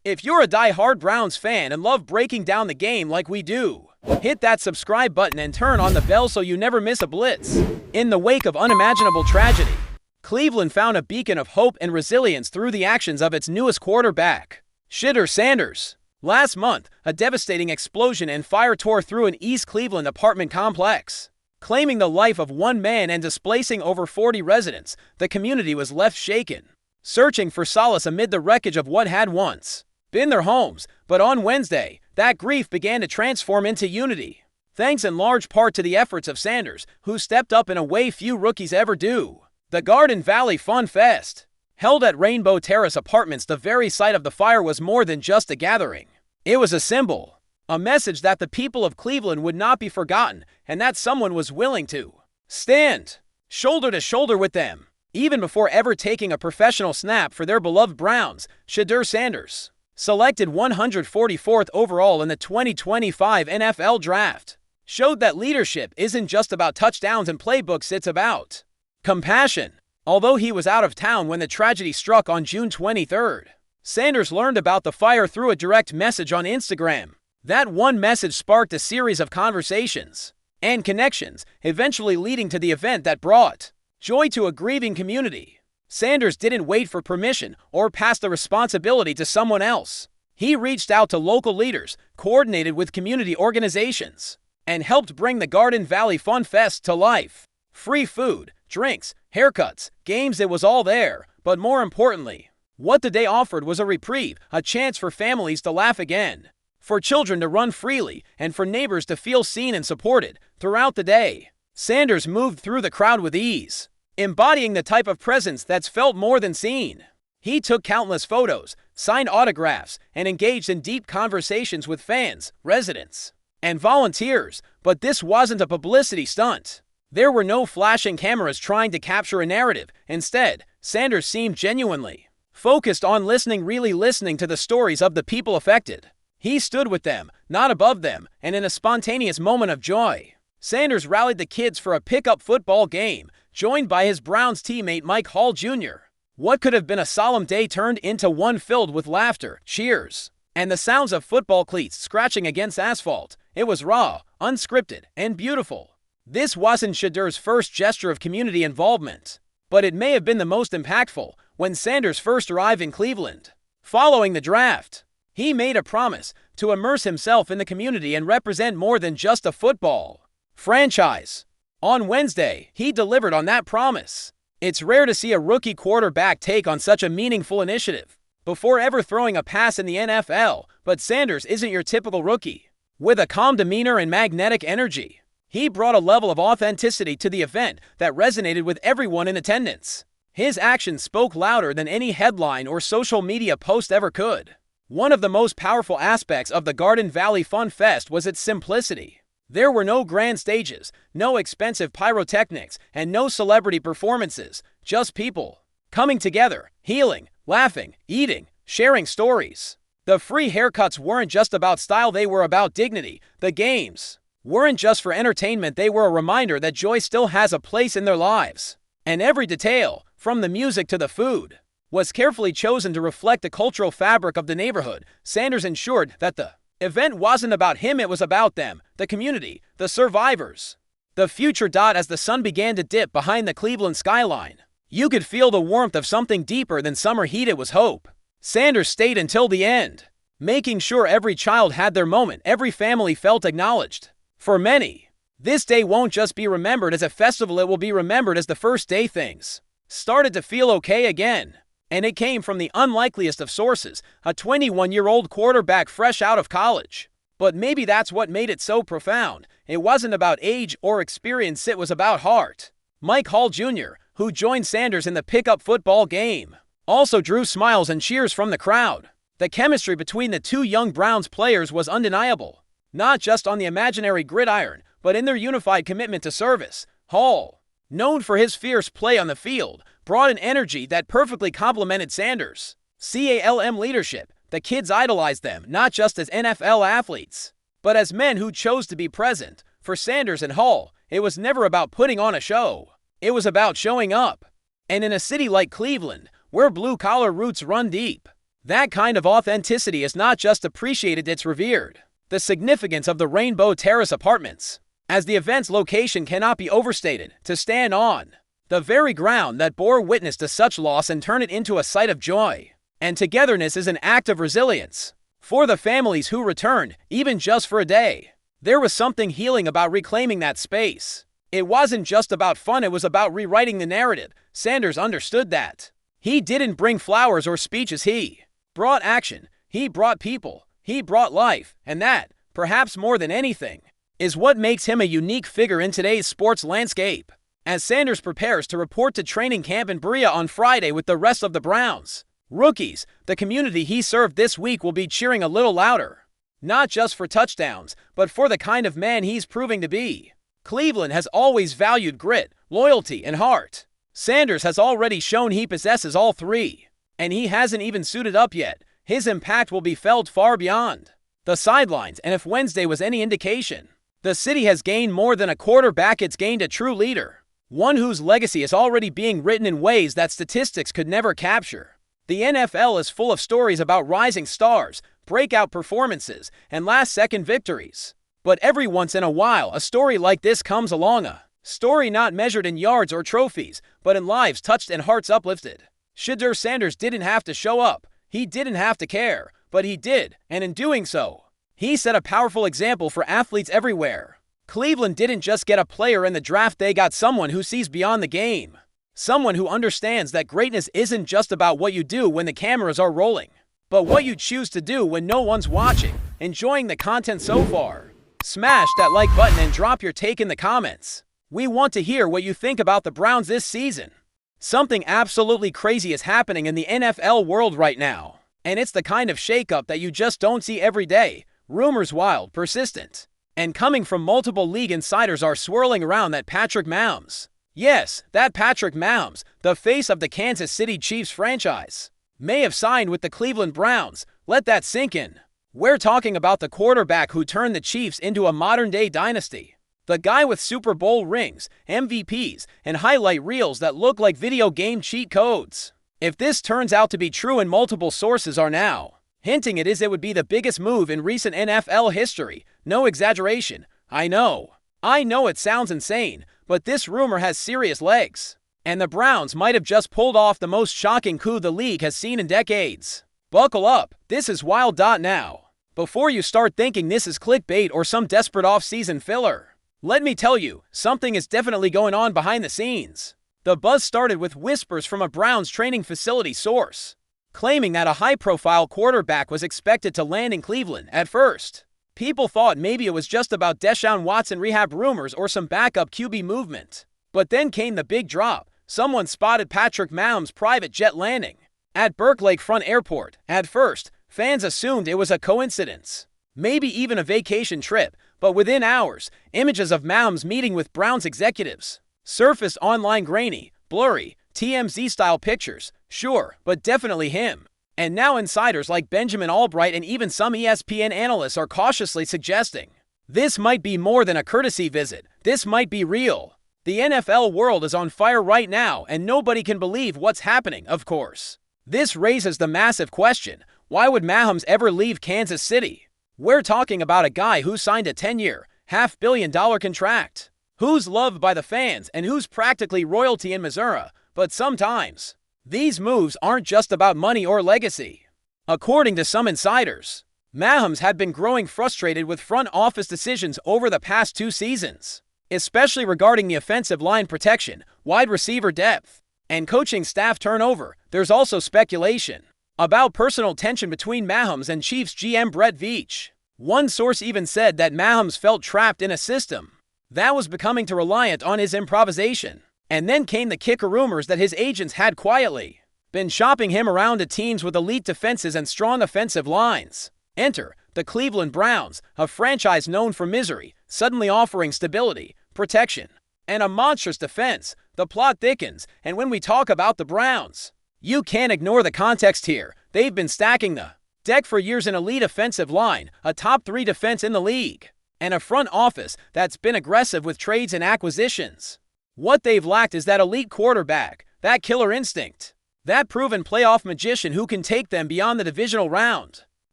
If you're a die-hard Browns fan and love breaking down the game like we do, hit that subscribe button and turn on the bell so you never miss a blitz. In the wake of unimaginable tragedy, Cleveland found a beacon of hope and resilience through the actions of its newest quarterback, Shedeur Sanders. Last month, a devastating explosion and fire tore through an East Cleveland apartment complex. Claiming the life of one man and displacing over 40 residents, the community was left shaken, searching for solace amid the wreckage of what had once been their homes. But on Wednesday, that grief began to transform into unity, thanks in large part to the efforts of Sanders, who stepped up in a way few rookies ever do. The Garden Valley Fun Fest, held at Rainbow Terrace Apartments, the very site of the fire, was more than just a gathering. It was a symbol, a message that the people of Cleveland would not be forgotten and that someone was willing to stand shoulder to shoulder with them. Even before ever taking a professional snap for their beloved Browns, Shedeur Sanders, selected 144th overall in the 2025 NFL Draft, showed that leadership isn't just about touchdowns and playbooks, it's about compassion. Although he was out of town when the tragedy struck on June 23rd, Sanders learned about the fire through a direct message on Instagram. That one message sparked a series of conversations and connections, eventually leading to the event that brought joy to a grieving community. Sanders didn't wait for permission or pass the responsibility to someone else. He reached out to local leaders, coordinated with community organizations, and helped bring the Garden Valley Fun Fest to life. Free food, drinks, haircuts, games, it was all there. But more importantly, what the day offered was a reprieve, a chance for families to laugh again, for children to run freely, and for neighbors to feel seen and supported. Throughout the day, Sanders moved through the crowd with ease, embodying the type of presence that's felt more than seen. He took countless photos, signed autographs, and engaged in deep conversations with fans, residents, and volunteers. But this wasn't a publicity stunt. There were no flashing cameras trying to capture a narrative. Instead, Sanders seemed genuinely focused on listening, really listening to the stories of the people affected. He stood with them, not above them, and in a spontaneous moment of joy, Sanders rallied the kids for a pickup football game, joined by his Browns teammate Mike Hall Jr. What could have been a solemn day turned into one filled with laughter, cheers, and the sounds of football cleats scratching against asphalt. It was raw, unscripted, and beautiful. This wasn't Shedeur's first gesture of community involvement, but it may have been the most impactful. When Sanders first arrived in Cleveland, following the draft, he made a promise to immerse himself in the community and represent more than just a football franchise. On Wednesday, he delivered on that promise. It's rare to see a rookie quarterback take on such a meaningful initiative before ever throwing a pass in the NFL, but Sanders isn't your typical rookie. With a calm demeanor and magnetic energy, he brought a level of authenticity to the event that resonated with everyone in attendance. His actions spoke louder than any headline or social media post ever could. One of the most powerful aspects of the Garden Valley Fun Fest was its simplicity. There were no grand stages, no expensive pyrotechnics, and no celebrity performances, just people coming together, healing, laughing, eating, sharing stories. The free haircuts weren't just about style, they were about dignity. The games weren't just for entertainment, they were a reminder that joy still has a place in their lives. And every detail, from the music to the food, was carefully chosen to reflect the cultural fabric of the neighborhood. Sanders ensured that the event wasn't about him, it was about them, the community, the survivors, the future. As the sun began to dip behind the Cleveland skyline, you could feel the warmth of something deeper than summer heat. It was hope. Sanders stayed until the end, making sure every child had their moment, every family felt acknowledged. For many, this day won't just be remembered as a festival, it will be remembered as the first day things started to feel okay again. And it came from the unlikeliest of sources, a 21-year-old quarterback fresh out of college. But maybe that's what made it so profound. It wasn't about age or experience, it was about heart. Mike Hall Jr., who joined Sanders in the pickup football game, also drew smiles and cheers from the crowd. The chemistry between the two young Browns players was undeniable, not just on the imaginary gridiron, but in their unified commitment to service. Hall, known for his fierce play on the field, brought an energy that perfectly complemented Sanders' calm leadership. The kids idolized them, not just as NFL athletes, but as men who chose to be present. For Sanders and Hall, it was never about putting on a show. It was about showing up. And in a city like Cleveland, where blue-collar roots run deep, That kind of authenticity is not just appreciated, it's revered. The significance of the Rainbow Terrace Apartments, as the event's location cannot be overstated, to stand on the very ground that bore witness to such loss and turn it into a site of joy and togetherness is an act of resilience. For the families who returned, even just for a day, there was something healing about reclaiming that space. It wasn't just about fun, it was about rewriting the narrative. Sanders understood that. He didn't bring flowers or speeches, he brought action, he brought people, he brought life, and that, perhaps more than anything, is what makes him a unique figure in today's sports landscape. As Sanders prepares to report to training camp in Berea on Friday with the rest of the Browns rookies, the community he served this week will be cheering a little louder. Not just for touchdowns, but for the kind of man he's proving to be. Cleveland has always valued grit, loyalty, and heart. Sanders has already shown he possesses all three. And he hasn't even suited up yet. His impact will be felt far beyond the sidelines, and if Wednesday was any indication, the city has gained more than a quarterback, it's gained a true leader. One whose legacy is already being written in ways that statistics could never capture. The NFL is full of stories about rising stars, breakout performances, and last-second victories. But every once in a while, a story like this comes along, a story not measured in yards or trophies, but in lives touched and hearts uplifted. Shedeur Sanders didn't have to show up, he didn't have to care, but he did, and in doing so, he set a powerful example for athletes everywhere. Cleveland didn't just get a player in the draft, they got someone who sees beyond the game. Someone who understands that greatness isn't just about what you do when the cameras are rolling, but what you choose to do when no one's watching. Enjoying the content so far? Smash that like button and drop your take in the comments. We want to hear what you think about the Browns this season. Something absolutely crazy is happening in the NFL world right now, and it's the kind of shakeup that you just don't see every day. Rumors wild, persistent, and coming from multiple league insiders are swirling around that Patrick Mahomes, yes, that Patrick Mahomes, the face of the Kansas City Chiefs franchise, may have signed with the Cleveland Browns. Let that sink in. We're talking about the quarterback who turned the Chiefs into a modern-day dynasty. The guy with Super Bowl rings, MVPs, and highlight reels that look like video game cheat codes. If this turns out to be true, and multiple sources are now hinting it would be the biggest move in recent NFL history. No exaggeration. I know it sounds insane, but this rumor has serious legs. And the Browns might have just pulled off the most shocking coup the league has seen in decades. Buckle up, this is wild. Now, before you start thinking this is clickbait or some desperate off-season filler, let me tell you, something is definitely going on behind the scenes. The buzz started with whispers from a Browns training facility source, claiming that a high-profile quarterback was expected to land in Cleveland. At first, people thought maybe it was just about Deshaun Watson rehab rumors or some backup QB movement. But then came the big drop. Someone spotted Patrick Mahomes' private jet landing at Burke Lakefront Airport. At first, fans assumed it was a coincidence, maybe even a vacation trip, but within hours, images of Mahomes meeting with Browns executives surfaced online. Grainy, blurry, TMZ-style pictures. Sure, but definitely him. And now insiders like Benjamin Albright and even some ESPN analysts are cautiously suggesting this might be more than a courtesy visit. This might be real. The NFL world is on fire right now, and nobody can believe what's happening, of course. This raises the massive question, why would Mahomes ever leave Kansas City? We're talking about a guy who signed a 10-year, $500 million contract, who's loved by the fans and who's practically royalty in Missouri. But sometimes, these moves aren't just about money or legacy. According to some insiders, Mahomes had been growing frustrated with front office decisions over the past 2 seasons, especially regarding the offensive line protection, wide receiver depth, and coaching staff turnover. There's also speculation about personal tension between Mahomes and Chiefs GM Brett Veach. One source even said that Mahomes felt trapped in a system that was becoming too reliant on his improvisation. And then came the kicker rumors that his agents had quietly been shopping him around to teams with elite defenses and strong offensive lines. Enter the Cleveland Browns, a franchise known for misery, suddenly offering stability, protection, and a monstrous defense. The plot thickens, and when we talk about the Browns, you can't ignore the context here. They've been stacking the deck for years: an elite offensive line, a top 3 defense in the league, and a front office that's been aggressive with trades and acquisitions. What they've lacked is that elite quarterback, that killer instinct. That proven playoff magician who can take them beyond the divisional round.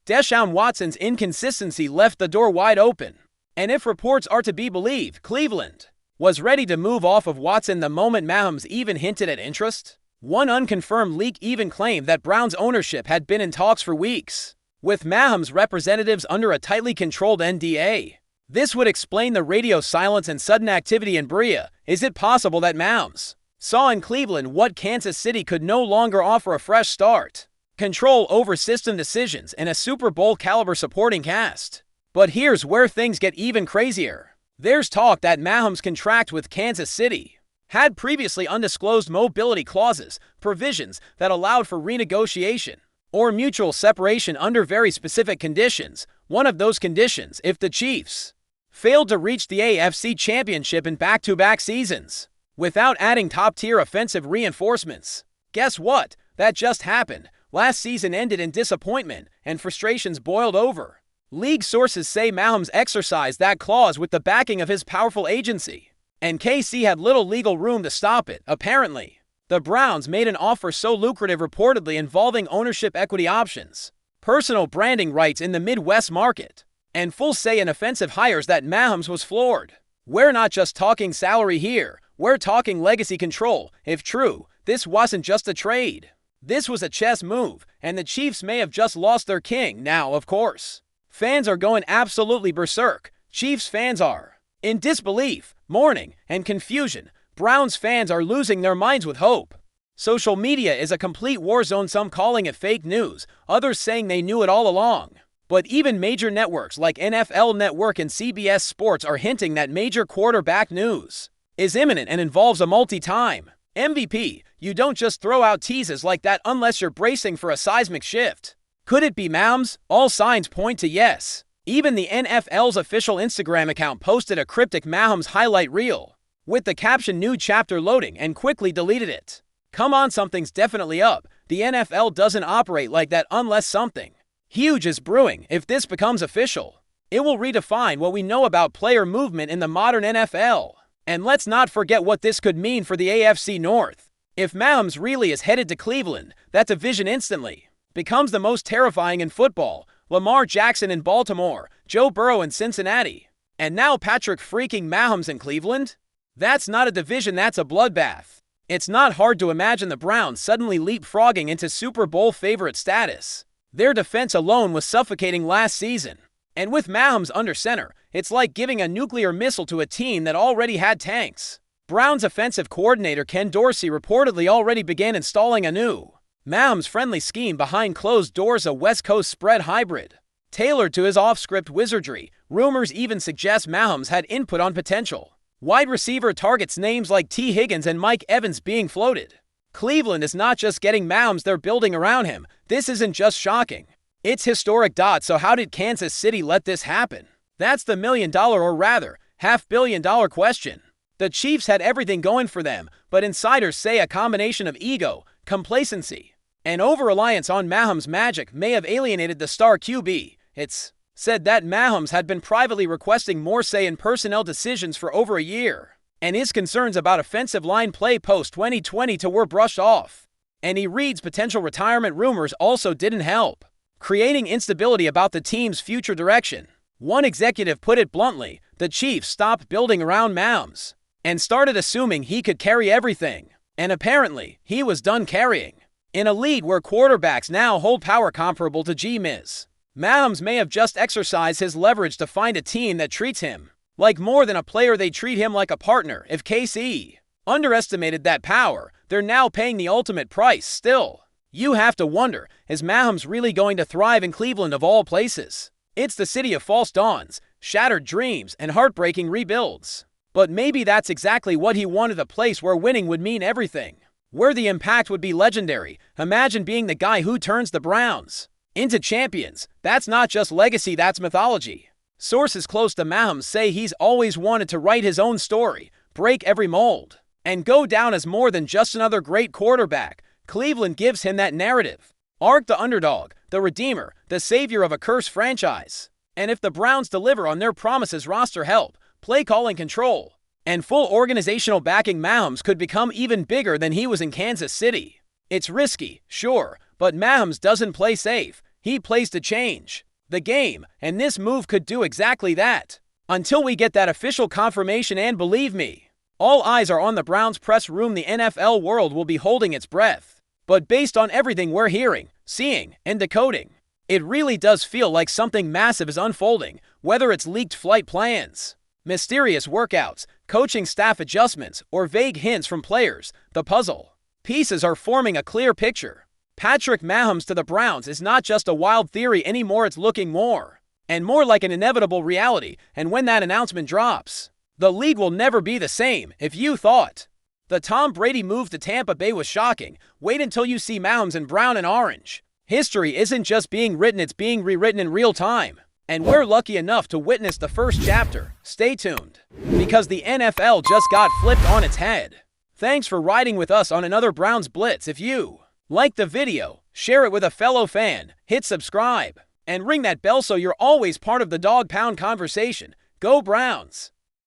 Deshaun Watson's inconsistency left the door wide open. And if reports are to be believed, Cleveland was ready to move off of Watson the moment MAHOMES even hinted at interest. One unconfirmed leak even claimed that Browns ownership had been in talks for weeks, with MAHOMES representatives under a tightly controlled NDA. This would explain the radio silence and sudden activity in Brea. Is it possible that MAHOMES saw in Cleveland what Kansas City could no longer offer: a fresh start, control over system decisions, and a Super Bowl caliber supporting cast? But here's where things get even crazier. There's talk that MAHOMES' contract with Kansas City had previously undisclosed mobility clauses, provisions that allowed for renegotiation or mutual separation under very specific conditions. One of those conditions, if the Chiefs failed to reach the AFC Championship in back-to-back seasons without adding top-tier offensive reinforcements. Guess what? That just happened. Last season ended in disappointment, and frustrations boiled over. League sources say MAHOMES exercised that clause with the backing of his powerful agency, and KC had little legal room to stop it. Apparently, the Browns made an offer so lucrative, reportedly involving ownership equity options, personal branding rights in the Midwest market, and full say in offensive hires, that MAHOMES was floored. We're not just talking salary here, we're talking legacy control. If true, this wasn't just a trade. This was a chess move, and the Chiefs may have just lost their king. Now, of course, fans are going absolutely berserk. Chiefs fans are in disbelief, mourning, and confusion. Browns fans are losing their minds with hope. Social media is a complete war zone, some calling it fake news, others saying they knew it all along. But even major networks like NFL Network and CBS Sports are hinting that major quarterback news is imminent and involves a multi-time MVP. You don't just throw out teases like that unless you're bracing for a seismic shift. Could it be MAHOMES? All signs point to yes. Even the NFL's official Instagram account posted a cryptic MAHOMES highlight reel with the caption "New chapter loading" and quickly deleted it. Come on, something's definitely up. The NFL doesn't operate like that unless something huge is brewing. If this becomes official, it will redefine what we know about player movement in the modern NFL. And let's not forget what this could mean for the AFC North. If MAHOMES really is headed to Cleveland, that division instantly becomes the most terrifying in football. Lamar Jackson in Baltimore, Joe Burrow in Cincinnati, and now Patrick freaking MAHOMES in Cleveland? That's not a division, that's a bloodbath. It's not hard to imagine the Browns suddenly leapfrogging into Super Bowl favorite status. Their defense alone was suffocating last season, and with MAHOMES under center, it's like giving a nuclear missile to a team that already had tanks. Browns offensive coordinator Ken Dorsey reportedly already began installing a new MAHOMES-friendly scheme behind closed doors, a West Coast spread hybrid tailored to his off-script wizardry. Rumors even suggest MAHOMES had input on potential wide receiver targets, names like T. Higgins and Mike Evans being floated. Cleveland is not just getting MAHOMES, they're building around him. This isn't just shocking, it's historic. So how did Kansas City let this happen? That's the million-dollar, or rather, $500 million question. The Chiefs had everything going for them, but insiders say a combination of ego, complacency, and over-reliance on MAHOMES' magic may have alienated the star QB. It's said that MAHOMES had been privately requesting more say in personnel decisions for over a year, and his concerns about offensive line play post-2020 were brushed off. And he reads potential retirement rumors also didn't help, creating instability about the team's future direction. One executive put it bluntly: the Chiefs stopped building around MAHOMES and started assuming he could carry everything. And apparently, he was done carrying. In a league where quarterbacks now hold power comparable to G-Miz, MAHOMES may have just exercised his leverage to find a team that treats him like more than a player, they treat him like a partner. If KC underestimated that power, they're now paying the ultimate price. Still, you have to wonder, is MAHOMES really going to thrive in Cleveland of all places? It's the city of false dawns, shattered dreams, and heartbreaking rebuilds. But maybe that's exactly what he wanted, a place where winning would mean everything, where the impact would be legendary. Imagine being the guy who turns the Browns into champions. That's not just legacy, that's mythology. Sources close to MAHOMES say he's always wanted to write his own story, break every mold, and go down as more than just another great quarterback. Cleveland gives him that narrative arc: the underdog, the redeemer, the savior of a cursed franchise. And if the Browns deliver on their promises, roster help, play calling control, and full organizational backing, MAHOMES could become even bigger than he was in Kansas City. It's risky, sure, but Mahomes doesn't play safe. He plays to change the game, and this move could do exactly that. Until we get that official confirmation, and believe me, all eyes are on the Browns press room. The NFL world will be holding its breath. But based on everything we're hearing, seeing, and decoding, it really does feel like something massive is unfolding, whether it's leaked flight plans, mysterious workouts, coaching staff adjustments, or vague hints from players. The puzzle pieces are forming a clear picture. Patrick Mahomes to the Browns is not just a wild theory anymore. It's looking more and more like an inevitable reality, and when that announcement drops, the league will never be the same. If you thought the Tom Brady move to Tampa Bay was shocking, wait until you see Mahomes in brown and orange. History isn't just being written, it's being rewritten in real time. And we're lucky enough to witness the first chapter. Stay tuned, because the NFL just got flipped on its head. Thanks for riding with us on another Browns Blitz. If you liked the video, share it with a fellow fan, hit subscribe, and ring that bell so you're always part of the Dawg Pound conversation. Go Browns!